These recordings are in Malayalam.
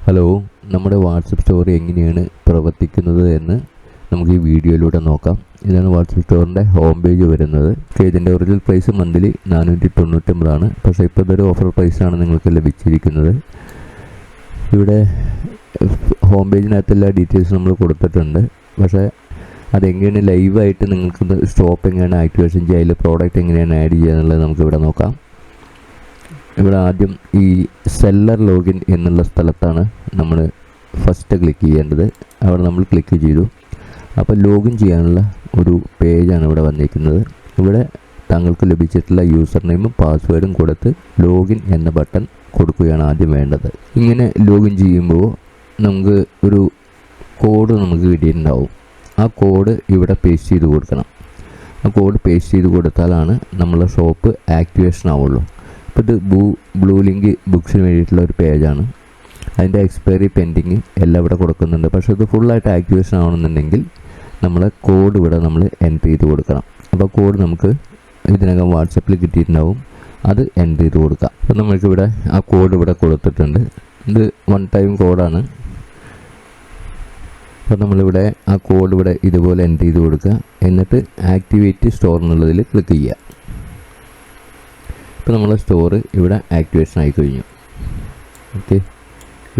ഹലോ, നമ്മുടെ വാട്സപ്പ് സ്റ്റോർ എങ്ങനെയാണ് പ്രവർത്തിക്കുന്നത് എന്ന് നമുക്ക് ഈ വീഡിയോയിലൂടെ നോക്കാം. ഇതാണ് വാട്സപ്പ് സ്റ്റോറിൻ്റെ ഹോം പേജ് വരുന്നത്. ഇതിൻ്റെ ഒറിജിനൽ പ്രൈസ് മന്ത്ലി 499 പക്ഷേ ഇപ്പോൾ ഇതൊരു ഓഫർ പ്രൈസാണ് നിങ്ങൾക്ക് ലഭിച്ചിരിക്കുന്നത്. ഇവിടെ ഹോം പേജിനകത്ത് എല്ലാ ഡീറ്റെയിൽസും നമ്മൾ കൊടുത്തിട്ടുണ്ട്. പക്ഷേ അതെങ്ങനെയാണ് ലൈവായിട്ട് നിങ്ങൾക്ക് സ്റ്റോപ്പ് എങ്ങനെയാണ് ആക്ടിവേഷൻ ചെയ്യുക, അതിൽ പ്രോഡക്റ്റ് എങ്ങനെയാണ് ആഡ് ചെയ്യുക എന്നുള്ളത് നമുക്കിവിടെ നോക്കാം. ഇവിടെ ആദ്യം ഈ സെല്ലർ ലോഗിൻ എന്നുള്ള സ്ഥലത്താണ് നമ്മൾ ഫസ്റ്റ് ക്ലിക്ക് ചെയ്യേണ്ടത്. അവിടെ നമ്മൾ ക്ലിക്ക് ചെയ്തു. അപ്പോൾ ലോഗിൻ ചെയ്യാനുള്ള ഒരു പേജാണ് ഇവിടെ വന്നിരിക്കുന്നത്. ഇവിടെ താങ്കൾക്ക് ലഭിച്ചിട്ടുള്ള യൂസർ നെയിമും പാസ്വേഡും കൊടുത്ത് ലോഗിൻ എന്ന ബട്ടൺ കൊടുക്കുകയാണ് ആദ്യം വേണ്ടത്. ഇങ്ങനെ ലോഗിൻ ചെയ്യുമ്പോൾ നമുക്ക് ഒരു കോഡ് നമുക്ക് കിട്ടിയിട്ടുണ്ടാവും. ആ കോഡ് ഇവിടെ പേസ്റ്റ് ചെയ്ത് കൊടുക്കണം. ആ കോഡ് പേസ്റ്റ് ചെയ്ത് കൊടുത്താലാണ് നമ്മളെ ഷോപ്പ് ആക്ടിവേഷൻ ആവുള്ളൂ. അപ്പോൾ ഇത് ബ്ലൂ ലിങ്ക് ബുക്സിന് വേണ്ടിയിട്ടുള്ള ഒരു പേജാണ്. അതിൻ്റെ എക്സ്പയറി പെൻഡിങ് എല്ലാം ഇവിടെ കൊടുക്കുന്നുണ്ട്. പക്ഷേ ഇത് ഫുള്ളായിട്ട് ആക്ടിവേഷൻ ആവണമെന്നുണ്ടെങ്കിൽ നമ്മൾ കോഡ് ഇവിടെ നമ്മൾ എൻ്റർ ചെയ്ത് കൊടുക്കണം. അപ്പോൾ കോഡ് നമുക്ക് ഇതിനകം വാട്സപ്പിൽ കിട്ടിയിട്ടുണ്ടാവും. അത് എൻ്റർ ചെയ്ത് കൊടുക്കാം. അപ്പോൾ നമ്മൾക്കിവിടെ ആ കോഡ് ഇവിടെ കൊടുത്തിട്ടുണ്ട്. ഇത് 1 ടൈം കോഡാണ്. അപ്പോൾ നമ്മളിവിടെ ആ കോഡ് ഇവിടെ ഇതുപോലെ എൻ്റർ ചെയ്ത് കൊടുക്കുക. എന്നിട്ട് ആക്ടിവേറ്റ് സ്റ്റോർ എന്നുള്ളതിൽ ക്ലിക്ക് ചെയ്യുക. ഇപ്പോൾ നമ്മളെ സ്റ്റോർ ഇവിടെ ആക്ടിവേഷൻ ആയി കഴിഞ്ഞു. ഓക്കെ,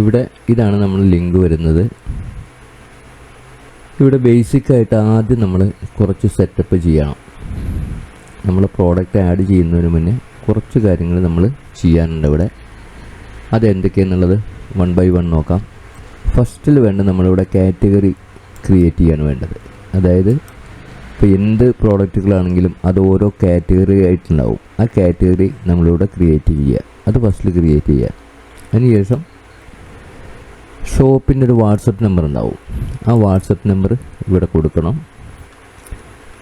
ഇവിടെ ഇതാണ് നമ്മൾ ലിങ്ക് വരുന്നത്. ഇവിടെ ബേസിക്കായിട്ട് ആദ്യം നമ്മൾ കുറച്ച് സെറ്റപ്പ് ചെയ്യണം. നമ്മൾ പ്രോഡക്റ്റ് ആഡ് ചെയ്യുന്നതിന് മുന്നേ കുറച്ച് കാര്യങ്ങൾ നമ്മൾ ചെയ്യാനുണ്ട് ഇവിടെ. അതെന്തൊക്കെയാണെന്നുള്ളത് 1 by 1 നോക്കാം. ഫസ്റ്റിൽ വേണ്ട നമ്മളിവിടെ കാറ്റഗറി ക്രിയേറ്റ് ചെയ്യാണ് വേണ്ടത്. അതായത് ഇപ്പോൾ എന്ത് പ്രോഡക്റ്റുകളാണെങ്കിലും അത് ഓരോ കാറ്റഗറി ആയിട്ടുണ്ടാവും. ആ കാറ്റഗറി നമ്മളിവിടെ ക്രിയേറ്റ് ചെയ്യുക. അത് ഫസ്റ്റിൽ ക്രിയേറ്റ് ചെയ്യുക. അതിനുശേഷം ഷോപ്പിൻ്റെ ഒരു വാട്സപ്പ് നമ്പർ ഉണ്ടാവും. ആ വാട്സപ്പ് നമ്പർ ഇവിടെ കൊടുക്കണം.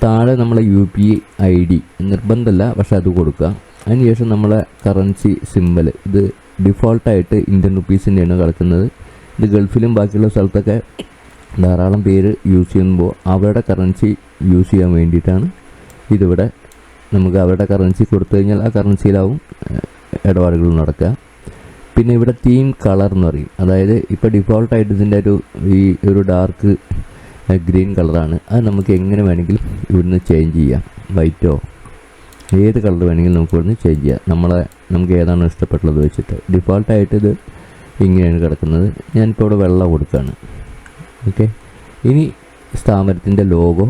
താഴെ നമ്മളെ UPI ID നിർബന്ധമല്ല, പക്ഷെ അത് കൊടുക്കുക. അതിനുശേഷം നമ്മളെ കറൻസി സിമ്പൽ ഇത് ഡിഫോൾട്ടായിട്ട് ഇന്ത്യൻ റുപ്പീസിൻ്റെയാണ് കിടക്കുന്നത്. ഇത് ഗൾഫിലും ബാക്കിയുള്ള സ്ഥലത്തൊക്കെ ധാരാളം പേര് യൂസ് ചെയ്യുമ്പോൾ അവരുടെ കറൻസി യൂസ് ചെയ്യാൻ വേണ്ടിയിട്ടാണ് ഇതിവിടെ നമുക്ക് അവരുടെ കറൻസി കൊടുത്തു കഴിഞ്ഞാൽ ആ കറൻസിയിലാവും ഇടപാടുകൾ നടക്കുക. പിന്നെ ഇവിടെ തീം കളർ എന്ന് പറയും. അതായത് ഇപ്പോൾ ഡിഫോൾട്ടായിട്ട് ഇതിൻ്റെ ഒരു ഡാർക്ക് ഗ്രീൻ കളറാണ്. അത് നമുക്ക് എങ്ങനെ വേണമെങ്കിലും ഇവിടുന്ന് ചേഞ്ച് ചെയ്യാം. വൈറ്റോ ഏത് കളർ വേണമെങ്കിലും നമുക്ക് ഇവിടുന്ന് ചേഞ്ച് ചെയ്യാം. നമുക്ക് ഏതാണോ ഇഷ്ടപ്പെട്ടുള്ളത് വെച്ചിട്ട്. ഡിഫോൾട്ടായിട്ട് ഇത് ഇങ്ങനെയാണ് കിടക്കുന്നത്. ഞാനിപ്പോൾ ഇവിടെ വെള്ള കൊടുക്കുകയാണ്. ഓക്കെ, ഇനി സ്ഥാപനത്തിൻ്റെ ലോഗോ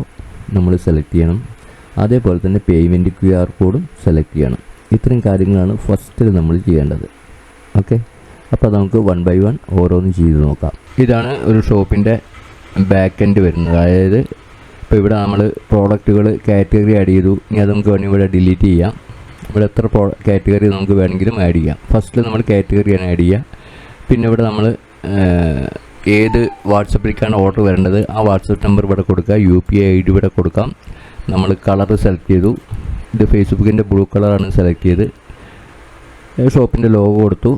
നമ്മൾ സെലക്ട് ചെയ്യണം. അതേപോലെ തന്നെ പേയ്മെൻറ്റ് QR കോഡും സെലക്ട് ചെയ്യണം. ഇത്രയും കാര്യങ്ങളാണ് ഫസ്റ്റിൽ നമ്മൾ ചെയ്യേണ്ടത്. ഓക്കെ, അപ്പോൾ നമുക്ക് 1 by 1 ഓരോന്നും ചെയ്ത് നോക്കാം. ഇതാണ് ഒരു ഷോപ്പിൻ്റെ ബാക്ക് എൻഡ് വരുന്നത്. അതായത് ഇപ്പോൾ ഇവിടെ നമ്മൾ പ്രോഡക്റ്റുകൾ കാറ്റഗറി ആഡ് ചെയ്തു. ഇനി അത് നമുക്ക് വേണമെങ്കിൽ ഇവിടെ ഡിലീറ്റ് ചെയ്യാം. ഇവിടെ എത്ര കാറ്റഗറി നമുക്ക് വേണമെങ്കിലും ആഡ് ചെയ്യാം. ഫസ്റ്റിൽ നമ്മൾ കാറ്റഗറിയാണ് ആഡ് ചെയ്യുക. പിന്നെ ഇവിടെ നമ്മൾ ഏത് വാട്സപ്പിലേക്കാണ് ഓർഡർ വരേണ്ടത് ആ വാട്സപ്പ് നമ്പർ ഇവിടെ കൊടുക്കുക. UPI ID ഇവിടെ കൊടുക്കാം. നമ്മൾ കളർ സെലക്ട് ചെയ്തു. ഇത് ഫേസ്ബുക്കിൻ്റെ ബ്ലൂ കളറാണ് സെലക്ട് ചെയ്ത്. ഷോപ്പിൻ്റെ ലോഗോ കൊടുത്തു,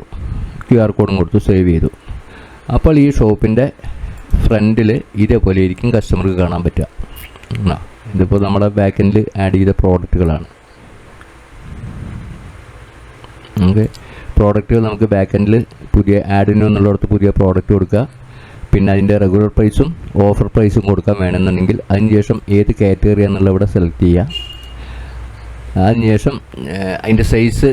QR കോഡും കൊടുത്തു, സേവ് ചെയ്തു. അപ്പോൾ ഈ ഷോപ്പിൻ്റെ ഫ്രണ്ടിൽ ഇതേപോലെ ആയിരിക്കും കസ്റ്റമർക്ക് കാണാൻ പറ്റുക. ഇതിപ്പോൾ നമ്മുടെ ബാക്ക് എൻഡിൽ ആഡ് ചെയ്ത പ്രോഡക്റ്റുകളാണ്. ഓക്കെ, പ്രോഡക്റ്റുകൾ നമുക്ക് ബാക്ക് എൻഡിൽ പുതിയ ആഡിനോ എന്നുള്ളിടത്ത് പുതിയ പ്രോഡക്റ്റ് കൊടുക്കുക. പിന്നെ അതിൻ്റെ റെഗുലർ പ്രൈസും ഓഫർ പ്രൈസും കൊടുക്കാൻ വേണമെന്നുണ്ടെങ്കിൽ അതിനുശേഷം ഏത് കാറ്റഗറി എന്നുള്ള ഇവിടെ സെലക്ട് ചെയ്യുക. അതിനുശേഷം അതിൻ്റെ സൈസ്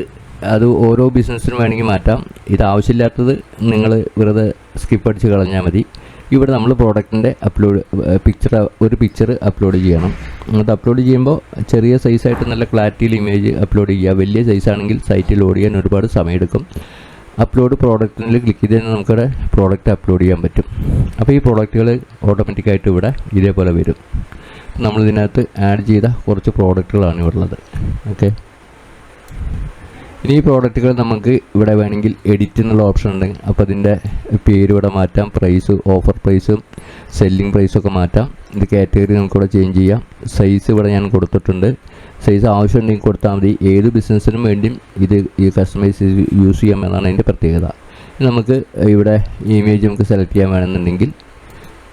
അത് ഓരോ ബിസിനസ്സിനും വേണമെങ്കിൽ മാറ്റാം. ഇത് ആവശ്യമില്ലാത്തത് നിങ്ങൾ വെറുതെ സ്കിപ്പ് അടിച്ച് കളഞ്ഞാൽ മതി. ഇവിടെ നമ്മൾ പ്രോഡക്റ്റിൻ്റെ ഒരു പിക്ചർ അപ്ലോഡ് ചെയ്യണം. അത് അപ്ലോഡ് ചെയ്യുമ്പോൾ ചെറിയ സൈസായിട്ട് നല്ല ക്ലാരിറ്റിയിൽ ഇമേജ് അപ്ലോഡ് ചെയ്യുക. വലിയ സൈസാണെങ്കിൽ സൈറ്റിൽ ലോഡ് ചെയ്യാൻ ഒരുപാട് സമയമെടുക്കും. അപ്ലോഡ് പ്രോഡക്റ്റിൽ ക്ലിക്ക് ചെയ്ത് കഴിഞ്ഞാൽ നമുക്കിവിടെ പ്രോഡക്റ്റ് അപ്ലോഡ് ചെയ്യാൻ പറ്റും. അപ്പോൾ ഈ പ്രോഡക്റ്റുകൾ ഓട്ടോമാറ്റിക്കായിട്ട് ഇവിടെ ഇതേപോലെ വരും. നമ്മളിതിനകത്ത് ആഡ് ചെയ്ത കുറച്ച് പ്രോഡക്റ്റുകളാണ് ഇവിടെ ഉള്ളത്. ഓക്കെ, ഇനി ഈ പ്രോഡക്റ്റുകൾ നമുക്ക് ഇവിടെ വേണമെങ്കിൽ എഡിറ്റ് എന്നുള്ള ഓപ്ഷൻ ഉണ്ട്. അപ്പോൾ അതിൻ്റെ പേര് ഇവിടെ മാറ്റാം. പ്രൈസ്, ഓഫർ പ്രൈസും സെല്ലിംഗ് പ്രൈസൊക്കെ മാറ്റാം. ഇത് കാറ്റഗറി നമുക്കിവിടെ ചേഞ്ച് ചെയ്യാം. സൈസ് ഇവിടെ ഞാൻ കൊടുത്തിട്ടുണ്ട്. സൈസ് ആവശ്യമുണ്ടെങ്കിൽ കൊടുത്താൽ മതി. ഏത് ബിസിനസ്സിനും വേണ്ടിയും ഈ കസ്റ്റമൈസ് യൂസ് ചെയ്യാം എന്നാണ് അതിൻ്റെ പ്രത്യേകത. നമുക്ക് ഇവിടെ ഇമേജ് നമുക്ക് സെലക്ട് ചെയ്യാൻ വേണമെന്നുണ്ടെങ്കിൽ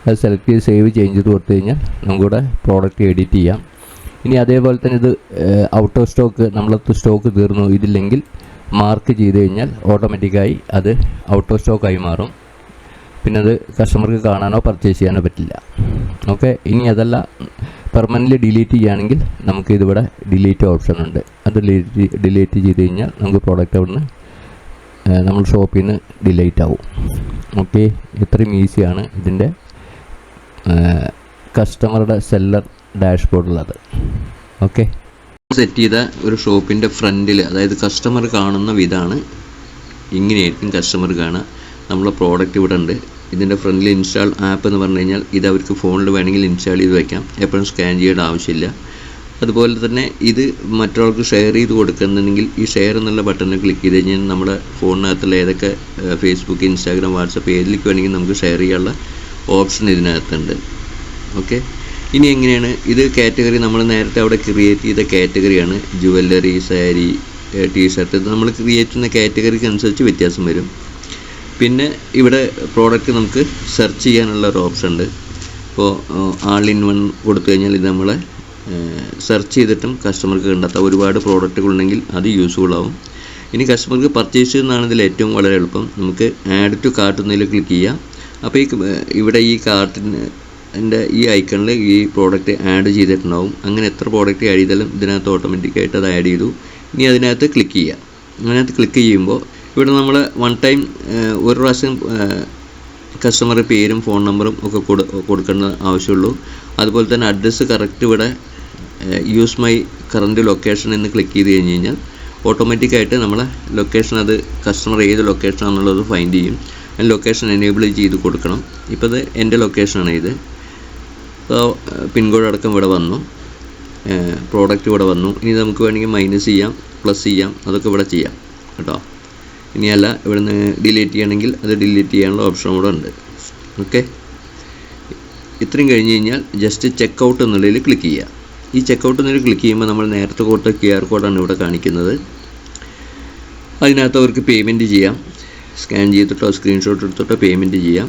അത് സെലക്ട് ചെയ്ത് സേവ് ചേഞ്ച് ചെയ്ത് കൊടുത്തു കഴിഞ്ഞാൽ നമുക്കിവിടെ പ്രോഡക്റ്റ് എഡിറ്റ് ചെയ്യാം. ഇനി അതേപോലെ തന്നെ ഇത് ഔട്ട് ഓഫ് സ്റ്റോക്ക്, നമ്മളത് സ്റ്റോക്ക് തീർന്നു ഇതില്ലെങ്കിൽ മാർക്ക് ചെയ്ത് കഴിഞ്ഞാൽ ഓട്ടോമാറ്റിക്കായി അത് ഔട്ട് ഓഫ് സ്റ്റോക്കായി മാറും. പിന്നെ അത് കസ്റ്റമർക്ക് കാണാനോ പർച്ചേസ് ചെയ്യാനോ പറ്റില്ല. ഓക്കെ, ഇനി അതല്ല പെർമനൻ്റ്ലി ഡിലീറ്റ് ചെയ്യുകയാണെങ്കിൽ നമുക്ക് ഇതിവിടെ ഡിലീറ്റ് ഓപ്ഷൻ ഉണ്ട്. അത് ഡിലീറ്റ് ചെയ്ത് കഴിഞ്ഞാൽ നമുക്ക് പ്രോഡക്റ്റ് അവിടുന്ന് നമ്മൾ ഷോപ്പിൽ നിന്ന് ഡിലീറ്റ് ആവും. ഓക്കെ, ഇത്രയും ഈസിയാണ് ഇതിൻ്റെ കസ്റ്റമറുടെ സെല്ലർ ഡാഷ്ബോർഡിലുള്ളത്. ഓക്കെ, സെറ്റ് ചെയ്ത ഒരു ഷോപ്പിൻ്റെ ഫ്രണ്ടിൽ, അതായത് കസ്റ്റമർ കാണുന്ന വിധമാണ് ഇങ്ങനെയായിരിക്കും കസ്റ്റമർ കാണുക. നമ്മളെ പ്രോഡക്റ്റ് ഇവിടെ ഉണ്ട്. ഇതിൻ്റെ ഫ്രണ്ടിൽ ഇൻസ്റ്റാൾ ആപ്പ് എന്ന് പറഞ്ഞു കഴിഞ്ഞാൽ ഇത് അവർക്ക് ഫോണിൽ വേണമെങ്കിൽ ഇൻസ്റ്റാൾ ചെയ്ത് വയ്ക്കാം, എപ്പോഴും സ്കാൻ ചെയ്യേണ്ട ആവശ്യമില്ല. അതുപോലെ തന്നെ ഇത് മറ്റൊരാൾക്ക് ഷെയർ ചെയ്ത് കൊടുക്കുന്നുണ്ടെങ്കിൽ ഈ ഷെയർ എന്നുള്ള ബട്ടണിൽ ക്ലിക്ക് ചെയ്ത് കഴിഞ്ഞാൽ നമ്മുടെ ഫോണിനകത്തുള്ള ഏതൊക്കെ ഫേസ്ബുക്ക്, ഇൻസ്റ്റാഗ്രാം, വാട്സപ്പ് ഏതിലേക്ക് വേണമെങ്കിൽ നമുക്ക് ഷെയർ ചെയ്യാനുള്ള ഓപ്ഷൻ ഇതിനകത്തുണ്ട്. ഓക്കെ, ഇനി എങ്ങനെയാണ് ഇത് കാറ്റഗറി നമ്മൾ നേരത്തെ അവിടെ ക്രിയേറ്റ് ചെയ്ത കാറ്റഗറിയാണ് ജുവല്ലറി, സാരി, ടീഷർട്ട്. ഇത് നമ്മൾ ക്രിയേറ്റ് ചെയ്യുന്ന കാറ്റഗറിക്ക് അനുസരിച്ച് വ്യത്യാസം വരും. പിന്നെ ഇവിടെ പ്രോഡക്റ്റ് നമുക്ക് സെർച്ച് ചെയ്യാനുള്ള ഒരു ഓപ്ഷൻ ഉണ്ട്. ഇപ്പോൾ ആൾ ഇൻ വൺ കൊടുത്തു കഴിഞ്ഞാൽ ഇത് നമ്മളെ സെർച്ച് ചെയ്തിട്ടും കസ്റ്റമർക്ക് കണ്ടെത്താം. ഒരുപാട് പ്രോഡക്റ്റുകളുണ്ടെങ്കിൽ അത് യൂസ്ഫുൾ ആവും. ഇനി കസ്റ്റമർക്ക് പർച്ചേസ് ചെയ്യുന്നതാണ് ഇതിൽ ഏറ്റവും വളരെ എളുപ്പം. നമുക്ക് ആഡ് ടു കാർട്ട് എന്നതിൽ ക്ലിക്ക് ചെയ്യാം. അപ്പോൾ ഇവിടെ ഈ കാർട്ടിൻ്റെ ഈ ഐക്കണിൽ ഈ പ്രോഡക്റ്റ് ആഡ് ചെയ്തിട്ടുണ്ടാവും. അങ്ങനെ എത്ര പ്രോഡക്റ്റ് ആഡ് ചെയ്താലും ഇതിനകത്ത് ഓട്ടോമാറ്റിക്കായിട്ട് അത് ആഡ് ചെയ്തു. ഇനി അതിനകത്ത് ക്ലിക്ക് ചെയ്യാം. അതിനകത്ത് ക്ലിക്ക് ചെയ്യുമ്പോൾ ഇവിടെ നമ്മൾ വൺ ടൈം ഒരു പ്രാവശ്യം കസ്റ്റമർ പേരും ഫോൺ നമ്പറും ഒക്കെ കൊടുക്കേണ്ട ആവശ്യമുള്ളൂ. അതുപോലെ തന്നെ അഡ്രസ്സ് കറക്റ്റ് ഇവിടെ യൂസ് മൈ കറൻറ്റ് ലൊക്കേഷൻ എന്ന് ക്ലിക്ക് ചെയ്ത് കഴിഞ്ഞ് കഴിഞ്ഞാൽ ഓട്ടോമാറ്റിക്കായിട്ട് നമ്മളെ ലൊക്കേഷൻ, അത് കസ്റ്റമർ ഏത് ലൊക്കേഷനാണെന്നുള്ളത് ഫൈൻഡ് ചെയ്യും. ലൊക്കേഷൻ എനേബിൾ ചെയ്ത് കൊടുക്കണം. ഇപ്പോൾ ഇത് എൻ്റെ ലൊക്കേഷനാണ് ഇത്. അപ്പോൾ പിൻകോഡ് അടക്കം ഇവിടെ വന്നു, പ്രോഡക്റ്റ് ഇവിടെ വന്നു. ഇനി നമുക്ക് വേണമെങ്കിൽ മൈനസ് ചെയ്യാം, പ്ലസ് ചെയ്യാം, അതൊക്കെ ഇവിടെ ചെയ്യാം കേട്ടോ. ഇനിയല്ല ഇവിടുന്ന് ഡിലീറ്റ് ചെയ്യണമെങ്കിൽ അത് ഡിലീറ്റ് ചെയ്യാനുള്ള ഓപ്ഷൻ കൂടെ ഉണ്ട്. ഓക്കെ, ഇത്രയും കഴിഞ്ഞ് കഴിഞ്ഞാൽ ജസ്റ്റ് ചെക്കൗട്ട് എന്നുള്ളതിൽ ക്ലിക്ക് ചെയ്യുക. ഈ ചെക്കൗട്ട് എന്നുള്ളതിൽ ക്ലിക്ക് ചെയ്യുമ്പോൾ നമ്മൾ നേരത്തെ കൊടുത്ത QR കോഡാണ് ഇവിടെ കാണിക്കുന്നത്. അതിനകത്ത് അവർക്ക് പേയ്മെൻറ്റ് ചെയ്യാം. സ്കാൻ ചെയ്തിട്ടോ സ്ക്രീൻഷോട്ട് എടുത്തിട്ടോ പേയ്മെൻറ്റ് ചെയ്യാം.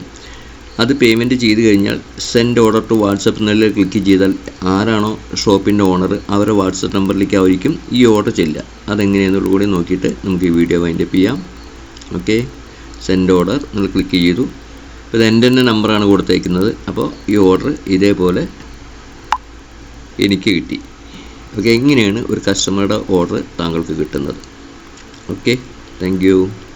അത് പേയ്മെൻറ്റ് ചെയ്ത് കഴിഞ്ഞാൽ സെൻഡ് ഓർഡർ ടു വാട്സപ്പ് എന്നുള്ളതിൽ ക്ലിക്ക് ചെയ്താൽ ആരാണോ ഷോപ്പിൻ്റെ ഓണർ അവരുടെ വാട്സപ്പ് നമ്പറിലേക്ക് ആയിരിക്കും ഈ ഓർഡർ ചെല്ലുക. അതെങ്ങനെയാണെന്നുള്ള കൂടി നോക്കിയിട്ട് നമുക്ക് ഈ വീഡിയോ വൈൻഡപ്പ് ചെയ്യാം. ഓക്കെ, സെൻഡ് ഓർഡർ നിങ്ങൾ ക്ലിക്ക് ചെയ്തു. ഇത് എൻ്റെ തന്നെ നമ്പറാണ് കൊടുത്തേക്കുന്നത്. അപ്പോൾ ഈ ഓർഡർ ഇതേപോലെ എനിക്ക് കിട്ടി. ഓക്കെ, ഇങ്ങനെയാണ് ഒരു കസ്റ്റമറുടെ ഓർഡർ താങ്കൾക്ക് കിട്ടുന്നത്. Okay, thank you.